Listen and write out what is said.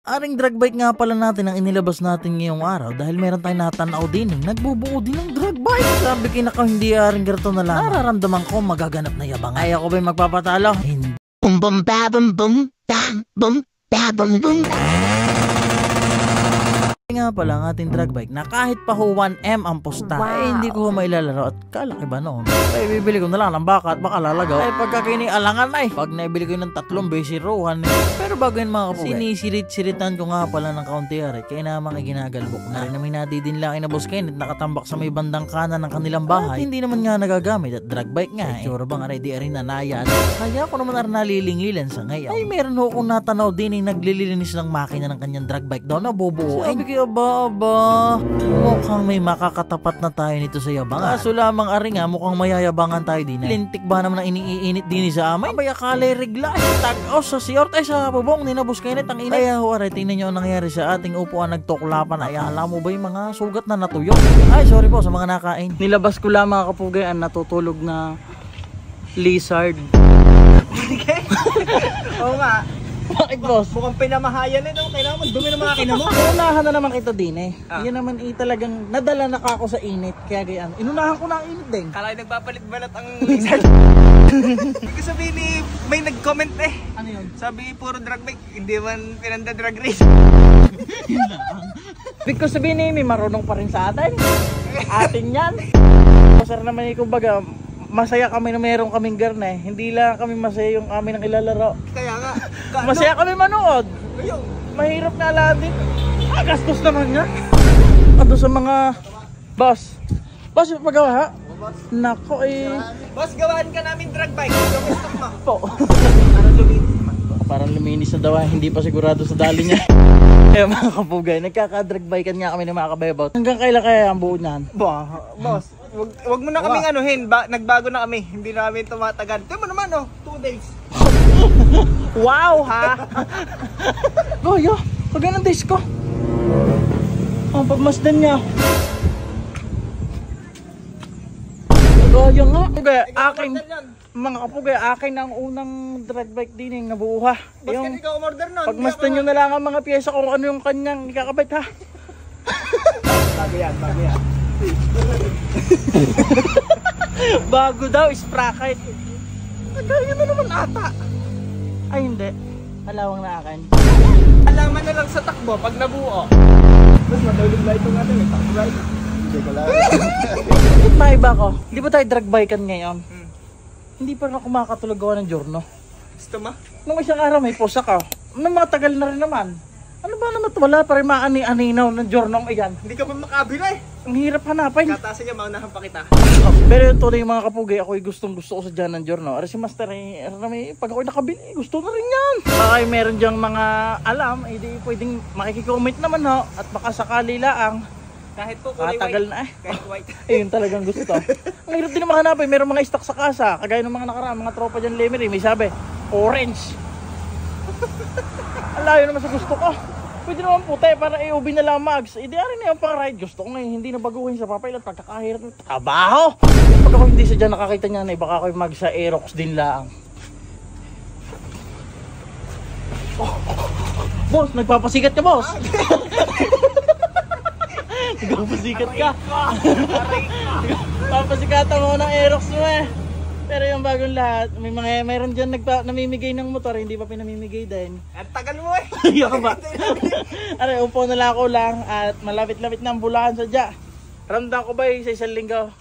Aring drag bike nga pala natin ang inilabas natin ngayong araw dahil meron tayong natanaw din nagbubuo din ng drag bike. Sabi kinakaw hindi aring ganito na lang. Nararamdaman ko magaganap na yabang. Ay ako ba'y magpapatalo? Hindi. Bum bum ba bum bum bam bum ba bum bum. Nga pala ang ating drag bike na kahit pa ho 1M ang pusta hindi ko mailalaro at kalaki ba noon? Ay bibili ko na lang ng baka at baka lalagaw. Ay pagkakini alangan ay pag naibili ko ng 3 besiruhan pero bago yun mga kapugay, sinisirit-siritan ko nga pala ng kaunti ari kaya namang ginagalbok na rin na may nadidinlain na boss Kenneth nakatambak sa may bandang kanan ng kanilang bahay. Hindi naman nga nagagamit at drag bike nga Tsura bang aray di arin nanaya kaya ako naman arin nalilingilan sa ngayon. Ay meron ho akong natanaw din naglililinis ng makina ng kanyang drag bike daw na bubuo. Aba, mukhang may makakatapat na tayo nito sa yabangan. Kaso lamang ari nga, mukhang mayayabangan tayo din. Lintik ba naman ang iniinit din sa amay? Abay akalay regla. Tag-os sa siyort ay sa bubong ni na boss Kenneth ang init. Kaya ho aray, tingnan nyo ang nangyari sa ating upuan nagtuklapan. Ay alam mo ba yung mga sugat na natuyok? Ay sorry po sa mga nakain. Nilabas ko lang mga kapugay ang natutulog na lizard. Oo nga. Bakit boss? Mukhang pinamahayan kailangan mo dumi ng mga kinamo. Inunahan na naman kita din Yan naman talagang nadala na ako sa init. Kaya gayaan. Inunahan ko na ang init din. Kala nagpapalit-balat ang lizard. Kasi sabi ni may nag-comment Ano yun? Sabi puro drag bike, hindi man pinanda drag race. Because sabihin may marunong pa rin sa atin. Atin yan. Masar naman kumbaga masaya kami na meron kaming garne. Hindi lang kami masaya yung amin ang ilalaro. Kaya nga. Masaya kami manood. Ayun. Mahirap na lang din. Gastos naman nga. Ado sa mga boss. Boss, pagawa ha? Nako Boss, gawaan ka namin drag bike. Gusto mo? Po. Parang luminis na daw hindi pa sigurado sa dali niya. Kaya mga kapugay, nagkaka-drag bikean nga kami ng mga kabaybot. Hanggang kailan kaya ang buo niyan? Boss, wag mo na kaming anuhin. Nagbago na kami. Hindi namin tumatagal. Tignan mo naman 2 days. Wow ha! Goyo, pag ganang days ko. Pagmasdan niya. Goyo nga. Akin. Mga kapugay, akin ang unang drag bike din nabuha. Boss, kasi ikaw umorder nun. Pagmasdan nyo na lang ang mga piyesa kung ano yung kanyang ikakabit ha. Bago yan. Bago daw, sprocket. Kaya na naman ata. Ay hindi, malawang na akin. Alaman na lang sa takbo pag nabuo. Tapos matulog na itong takbo ride. Hindi ko lang. Maiba ko, hindi ba tayo drag bikean ngayon? Hindi pa na kumakatulog gawa ng giorno. Gusto mo? Nung isang araw may posa ka. Nung mga tagal na rin naman. Ano ba naman wala pa rin maani-aninaw ng giorno iyan? Hindi ka pa makabila Ang hirap hanapin. Katasan niya, maunahan pa kita. Pero yung tunay mga kapugay, ako'y gusto ko sa dyan ng giorno. Ari si Master pag ako'y nakabili, gusto na rin yan. Baka meron dyang mga alam, di pwedeng makikicomment naman at baka sakali laang. Kahit po kulay tagal white. na Kahit white. Ayun talagang gusto. Ang hirap din naman hanapin. Meron mga stock sa kasa. Kagaya ng mga nakaraan, mga tropa dyan Lemery. May sabi, orange. Ang layo naman sa gusto ko. Pwede naman puti para i-ubi na lang mags. Di rin na yung pang ride. Gusto ko ngayon hindi na baguhin sa papailan. Pagkakahirap ng trabaho. Pag ako hindi sa dyan nakakita niya na baka ako mag sa Aerox din lang. Boss, nagpapasikat ka boss. Nagpapasikat ka. Papasikatan mo ng Aerox mo Pero yung bagong lahat, mayroon dyan namimigay ng motor, hindi pa pinamimigay din. Ang tagal mo Yung ba? Aray, upo na lang ako at malapit-lapit na ang Bulacan sadya. Ramdam ko ba sa isang linggo?